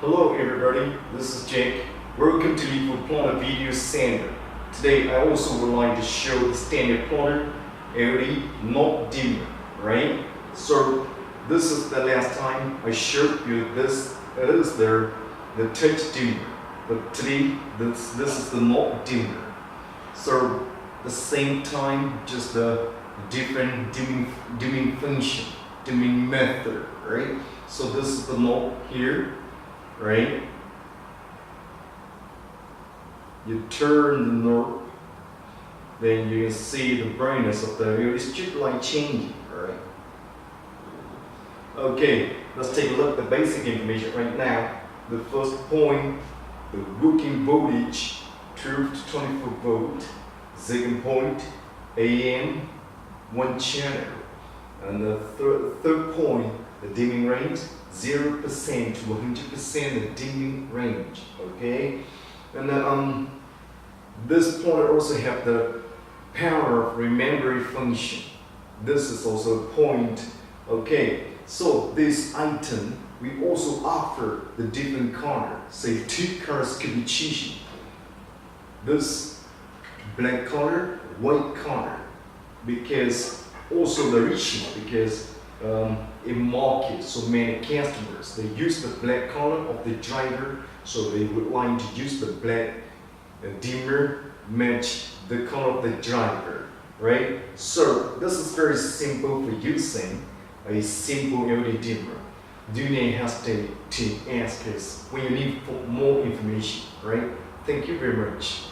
Hello everybody, this is Jake. Welcome to Leafwood Plotter Video Center. Today I also would like to show the standard plotter LED not dimmer, right? So this is the last time I showed you this. It is the touch dimmer, but today this is the not dimmer. So the same time, just the different dimming function, dimming method, right? So this is the knob here, right? You turn the knob, then you can see the brightness of the LED strip light changing, right? Okay, let's take a look at the basic information right now. The first point, the working voltage, 12 to 24 volt. Second point, AM, one channel. And the third point, the dimming range, 0% to 100% the dimming range. Okay, and this plotter also have the power of memory function. This is also a point. Okay, so this item we also offer the different color. Say 2 colors could be chosen. This black color, white color, because also the reason because in market so many customers they use the black color of the driver, so they would like to use the black dimmer match the color of the driver, right? So this is very simple for using a simple LED dimmer. Do not hesitate to ask us when you need more information, right? Thank you very much.